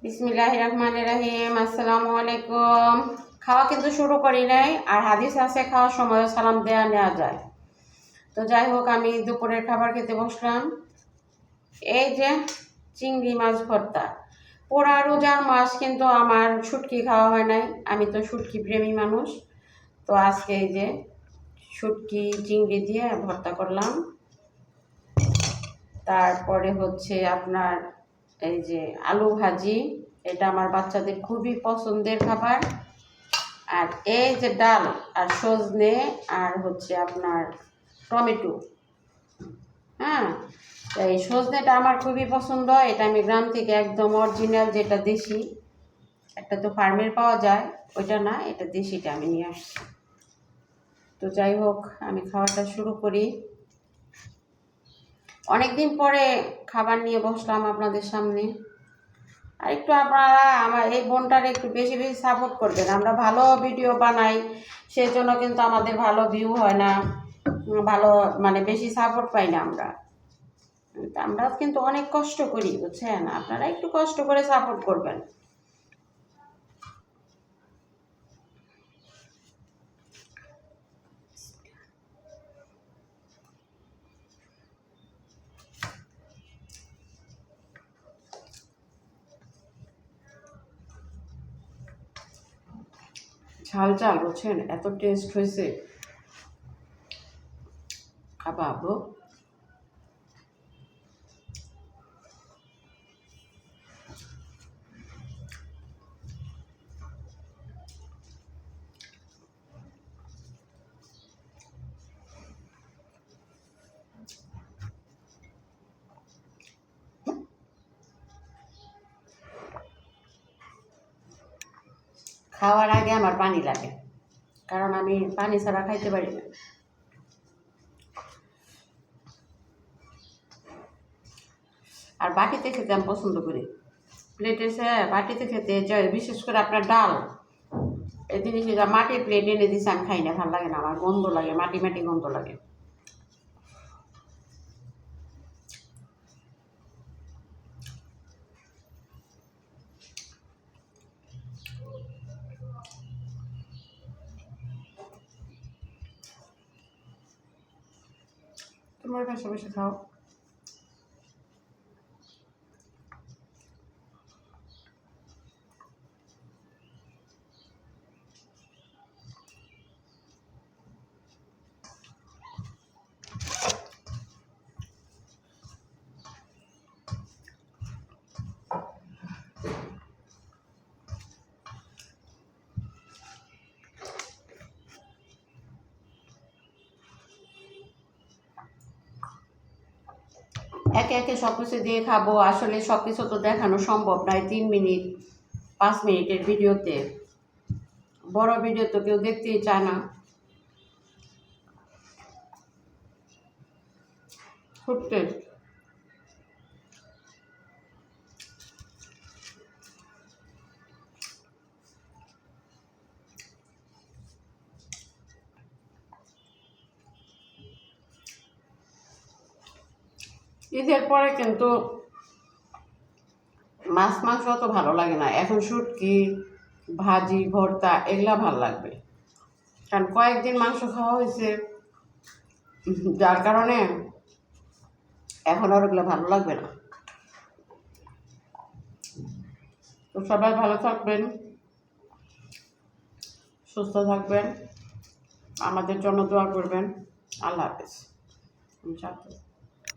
বিসমিল্লাহির রহমানির রহিম। আসসালামু আলাইকুম। খাওয়া কিন্তু শুরু করি নাই, আর হাদিস আছে খাওয়ার সময় সালাম দেয়া নেওয়া যায়। তো যাই হোক, আমি দুপুরের খাবার খেতে বসলাম। এই যে চিংড়ি মাছ ভর্তা। পোড়া রোজার মাছ কিন্তু আমার শুটকি খাওয়া হয় নাই, আমি তো শুটকি প্রেমী মানুষ। তো আজকে এই যে শুটকি চিংড়ি দিয়ে ভর্তা করলাম। তারপরে হচ্ছে আপনার এই যে আলু ভাজি, এটা আমার বাচ্চাদের খুবই পছন্দের খাবার। আর এই যে ডাল আর সজনে আর হচ্ছে আপনার টমেটো। হ্যাঁ, এই সজনেটা আমার খুবই পছন্দ। এটা আমি গ্রাম থেকে একদম অরিজিনাল, যেটা দেশি, একটা তো ফার্মের পাওয়া যায়, ওইটা না, এটা দেশিটা আমি নিয়ে আসছি। তো যাই হোক, আমি খাওয়াটা শুরু করি। অনেকদিন পরে খাবার নিয়ে বসলাম আপনাদের সামনে। আর একটু আপনারা আমার এই বোনটার একটু বেশি বেশি সাপোর্ট করবেন। আমরা ভালো ভিডিও বানাই, সেই জন্য কিন্তু আমাদের ভালো ভিউ হয় না, ভালো মানে বেশি সাপোর্ট পাই না আমরা। আমরা কিন্তু অনেক কষ্ট করি, বুঝছেন? আপনারা একটু কষ্ট করে সাপোর্ট করবেন। ঝাল ঝাল, বুঝছেন? এত টেস্ট হয়েছে, খাবো। খাওয়ার আগে আমার পানি লাগে, কারণ আমি পানি ছাড়া খাইতে পারি না। আর বাটিতে খেতে আমি পছন্দ করি, প্লেটে বাটিতে খেতে বিশেষ করে আপনার ডাল, এই জিনিসটা মাটির প্লেট এনে দিচ্ছে, আমি খাই না, ভালো লাগে না আমার, গন্ধ লাগে, মাটি মাটি গন্ধ লাগে। তোমার কাছে বসে খাও। একে একে সব কিছু দিয়ে খাবো, আসলে সব কিছু তো দেখানো সম্ভব নয় 3 মিনিট 5 মিনিটের ভিডিওতে। বড় ভিডিও তো কেউ দেখতেই চায় না। খুব টেস্ট। ঈদের পরে কিন্তু মাছ মাংস অত ভালো লাগে না, এখন শুটকি ভাজি ভর্তা এগুলা ভালো লাগবে, কারণ কয়েকদিন মাংস খাওয়া হয়েছে, যার কারণে এখন আর ওগুলো ভালো লাগবে না। তো সবাই ভালো থাকবেন, সুস্থ থাকবেন, আমাদের জন্য দোয়া করবেন। আল্লাহ হাফেজ।